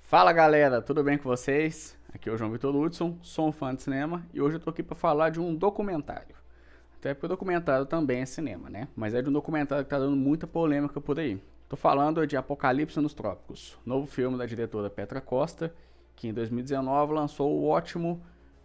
Fala galera, tudo bem com vocês? Aqui é o João Vitor Hudson, sou um fã de cinema e hoje eu tô aqui para falar de um documentário. Até porque o documentário também é cinema, né? Mas é de um documentário que tá dando muita polêmica por aí. Tô falando de Apocalipse nos Trópicos, novo filme da diretora Petra Costa, que em 2019 lançou o ótimo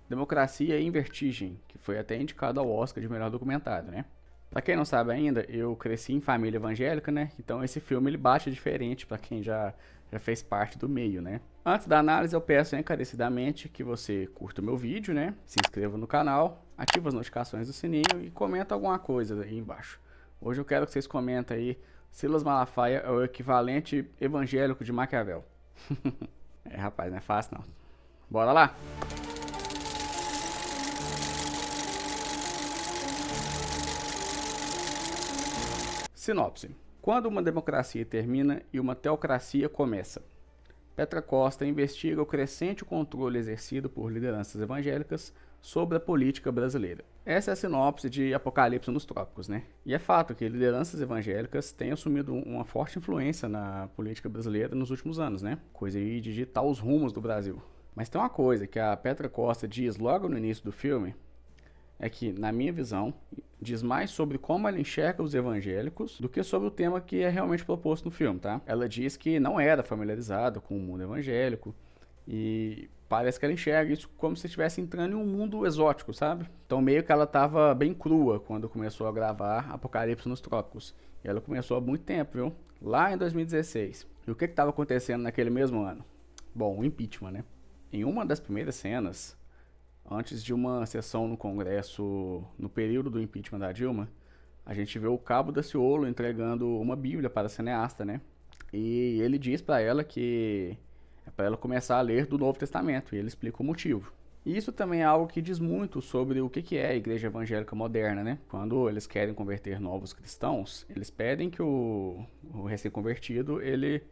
Democracia em Vertigem, que foi até indicado ao Oscar de melhor documentário, né? Pra quem não sabe ainda, eu cresci em família evangélica, né? Então esse filme ele bate diferente pra quem já fez parte do meio, né? Antes da análise, eu peço encarecidamente que você curta o meu vídeo, né? Se inscreva no canal, ative as notificações do sininho e comenta alguma coisa aí embaixo. Hoje eu quero que vocês comentem aí, Silas Malafaia é o equivalente evangélico de Maquiavel. É, rapaz, não é fácil não. Bora lá? Sinopse. Quando uma democracia termina e uma teocracia começa. Petra Costa investiga o crescente controle exercido por lideranças evangélicas sobre a política brasileira. Essa é a sinopse de Apocalipse nos Trópicos, né? E é fato que lideranças evangélicas têm assumido uma forte influência na política brasileira nos últimos anos, né? Coisa aí de ditar os rumos do Brasil. Mas tem uma coisa que a Petra Costa diz logo no início do filme, é que, na minha visão, diz mais sobre como ela enxerga os evangélicos do que sobre o tema que é realmente proposto no filme, tá? Ela diz que não era familiarizada com o mundo evangélico e parece que ela enxerga isso como se estivesse entrando em um mundo exótico, sabe? Então meio que ela estava bem crua quando começou a gravar Apocalipse nos Trópicos. E ela começou há muito tempo, viu? Lá em 2016. E o que estava acontecendo naquele mesmo ano? Bom, o impeachment, né? Em uma das primeiras cenas, antes de uma sessão no Congresso, no período do impeachment da Dilma, a gente vê o Cabo Daciolo entregando uma Bíblia para a cineasta, né? E ele diz para ela que é para ela começar a ler do Novo Testamento, e ele explica o motivo. E isso também é algo que diz muito sobre o que é a igreja evangélica moderna, né? Quando eles querem converter novos cristãos, eles pedem que o recém-convertido ele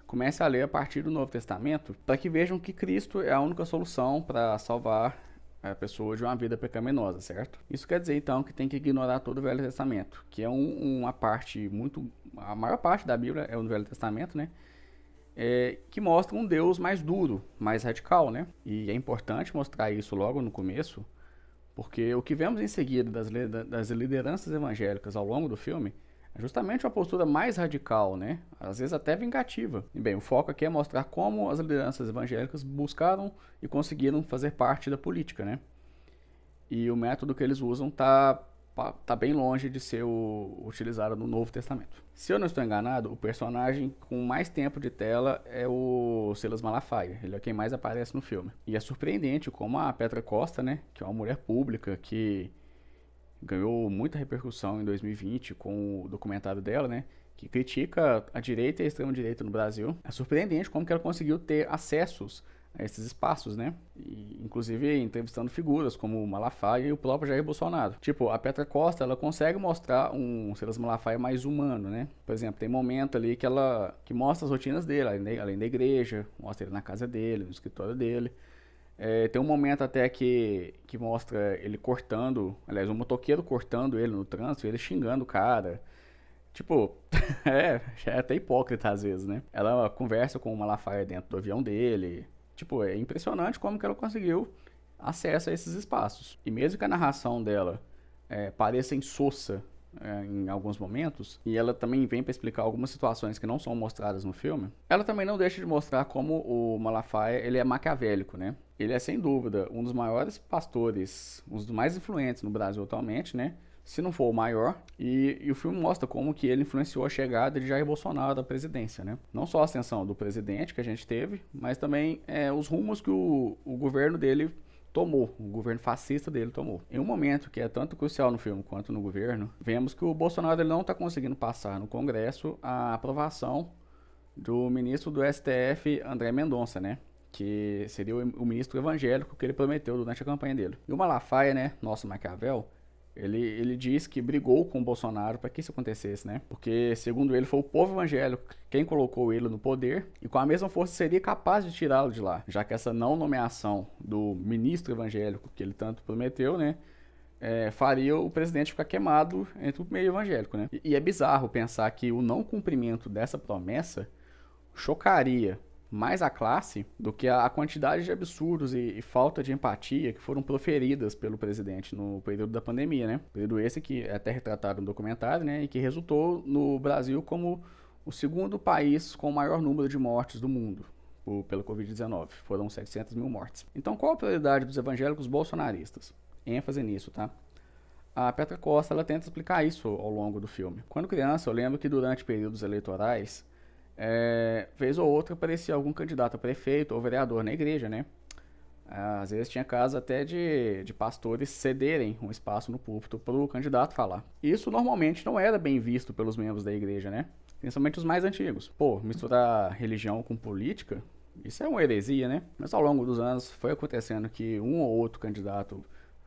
comece a ler a partir do Novo Testamento para que vejam que Cristo é a única solução para salvar a pessoa de uma vida pecaminosa, certo? Isso quer dizer então que tem que ignorar todo o Velho Testamento, que é uma parte muito, a maior parte da Bíblia é o Velho Testamento, né? Que mostra um Deus mais duro, mais radical, né? E é importante mostrar isso logo no começo, porque o que vemos em seguida das lideranças evangélicas ao longo do filme é justamente uma postura mais radical, né? Às vezes até vingativa. E bem, o foco aqui é mostrar como as lideranças evangélicas buscaram e conseguiram fazer parte da política, né? E o método que eles usam tá bem longe de ser utilizado no Novo Testamento. Se eu não estou enganado, o personagem com mais tempo de tela é o Silas Malafaia. Ele é quem mais aparece no filme. E é surpreendente como a Petra Costa, né, que é uma mulher pública que ganhou muita repercussão em 2020 com o documentário dela, né, que critica a direita e a extrema-direita no Brasil. É surpreendente como que ela conseguiu ter acessos a esses espaços, né? E, inclusive entrevistando figuras como o Malafaia e o próprio Jair Bolsonaro. Tipo, a Petra Costa, ela consegue mostrar um Silas Malafaia mais humano, né? Por exemplo, tem momento ali que mostra as rotinas dele, além da igreja, mostra ele na casa dele, no escritório dele. Tem um momento até que mostra ele cortando, aliás, um motoqueiro cortando ele no trânsito, ele xingando o cara. Tipo, é até hipócrita às vezes, né? Ela conversa com o Malafaia dentro do avião dele. Tipo, é impressionante como que ela conseguiu acesso a esses espaços. E mesmo que a narração dela pareça insossa em alguns momentos, e ela também vem para explicar algumas situações que não são mostradas no filme, ela também não deixa de mostrar como o Malafaia ele é maquiavélico, né? Ele é sem dúvida um dos maiores pastores, um dos mais influentes no Brasil atualmente, né? Se não for o maior, e o filme mostra como que ele influenciou a chegada de Jair Bolsonaro à presidência, né? Não só a ascensão do presidente que a gente teve, mas também os rumos que o governo dele tomou, o governo fascista dele tomou. Em um momento que é tanto crucial no filme quanto no governo, vemos que o Bolsonaro ele não está conseguindo passar no Congresso a aprovação do ministro do STF, André Mendonça, né? Que seria o ministro evangélico que ele prometeu durante a campanha dele. E o Malafaia, né, nosso Maquiavel, ele diz que brigou com o Bolsonaro para que isso acontecesse, né? Porque, segundo ele, foi o povo evangélico quem colocou ele no poder e com a mesma força seria capaz de tirá-lo de lá, já que essa não nomeação do ministro evangélico que ele tanto prometeu, né? Faria o presidente ficar queimado entre o meio evangélico, né? E é bizarro pensar que o não cumprimento dessa promessa chocaria mais a classe do que a quantidade de absurdos e falta de empatia que foram proferidas pelo presidente no período da pandemia, né? Período esse que é até retratado no documentário, né? E que resultou no Brasil como o segundo país com o maior número de mortes do mundo pela Covid-19. Foram 700 mil mortes. Então, qual a prioridade dos evangélicos bolsonaristas? ênfase nisso, tá? A Petra Costa, ela tenta explicar isso ao longo do filme. Quando criança, eu lembro que durante períodos eleitorais, vez ou outra aparecia algum candidato a prefeito ou vereador na igreja, né? Às vezes tinha casos até de pastores cederem um espaço no púlpito para o candidato falar. Isso normalmente não era bem visto pelos membros da igreja, né? Principalmente os mais antigos. Pô, misturar religião com política, isso é uma heresia, né? Mas ao longo dos anos foi acontecendo que um ou outro candidato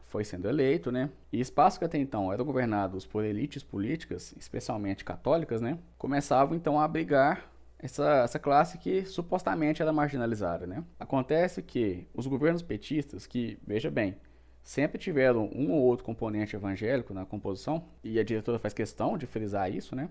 foi sendo eleito, né? E espaços que até então eram governados por elites políticas, especialmente católicas, né? Começavam então a abrigar essa classe que supostamente era marginalizada, né? Acontece que os governos petistas, que, veja bem, sempre tiveram um ou outro componente evangélico na composição, e a diretora faz questão de frisar isso, né?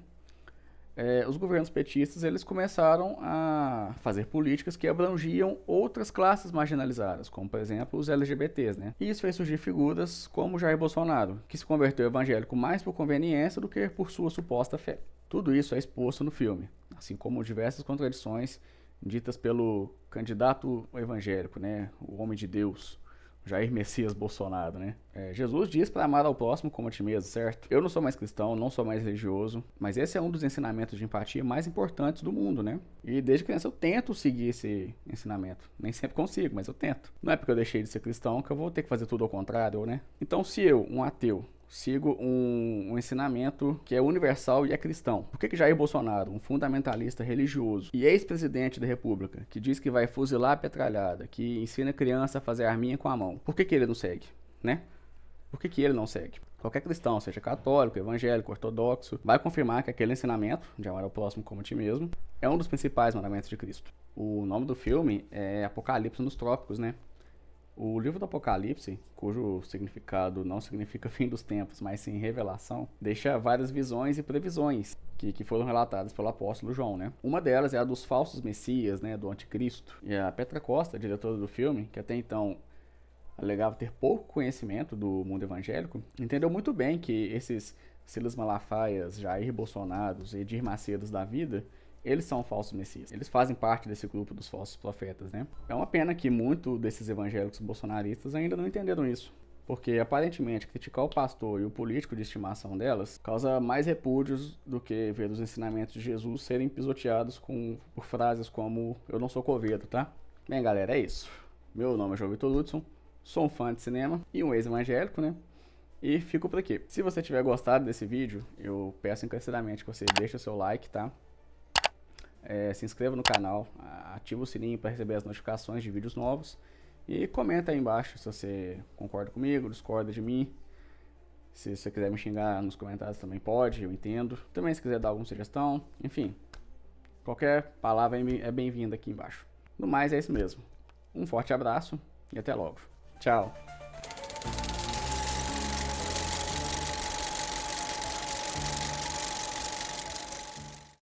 Os governos petistas, eles começaram a fazer políticas que abrangiam outras classes marginalizadas, como, por exemplo, os LGBTs, né? E isso fez surgir figuras como Jair Bolsonaro, que se converteu evangélico mais por conveniência do que por sua suposta fé. Tudo isso é exposto no filme, assim como diversas contradições ditas pelo candidato evangélico, né? O homem de Deus, Jair Messias Bolsonaro, né? Jesus diz para amar ao próximo como a ti mesmo, certo? Eu não sou mais cristão, não sou mais religioso, mas esse é um dos ensinamentos de empatia mais importantes do mundo, né? E desde criança eu tento seguir esse ensinamento. Nem sempre consigo, mas eu tento. Não é porque eu deixei de ser cristão que eu vou ter que fazer tudo ao contrário, né? Então, se eu, um ateu, sigo um ensinamento que é universal e é cristão, por que Jair Bolsonaro, um fundamentalista religioso e ex-presidente da República, que diz que vai fuzilar a petralhada, que ensina criança a fazer arminha com a mão, por que ele não segue, né? Por que ele não segue? Qualquer cristão, seja católico, evangélico, ortodoxo, vai confirmar que aquele ensinamento, de amar ao próximo como a ti mesmo, é um dos principais mandamentos de Cristo. O nome do filme é Apocalipse nos Trópicos, né? O livro do Apocalipse, cujo significado não significa fim dos tempos, mas sim revelação, deixa várias visões e previsões que foram relatadas pelo apóstolo João, né? Uma delas é a dos falsos messias, né, do anticristo. E a Petra Costa, diretora do filme, que até então alegava ter pouco conhecimento do mundo evangélico, entendeu muito bem que esses Silas Malafaias, Jair Bolsonaros e Edir Macedos da vida, eles são falsos messias. Eles fazem parte desse grupo dos falsos profetas, né? É uma pena que muitos desses evangélicos bolsonaristas ainda não entenderam isso. Porque, aparentemente, criticar o pastor e o político de estimação delas causa mais repúdios do que ver os ensinamentos de Jesus serem pisoteados por frases como "eu não sou coveiro", tá? Bem, galera, é isso. Meu nome é João Vitor Hudson, sou um fã de cinema e um ex-evangélico, né? E fico por aqui. Se você tiver gostado desse vídeo, eu peço encarecidamente que você deixe o seu like, tá? Se inscreva no canal, ativa o sininho para receber as notificações de vídeos novos e comenta aí embaixo se você concorda comigo, discorda de mim. Se você quiser me xingar nos comentários também pode, eu entendo. Também se quiser dar alguma sugestão, enfim, qualquer palavra é bem-vinda aqui embaixo. No mais é isso mesmo. Um forte abraço e até logo. Tchau!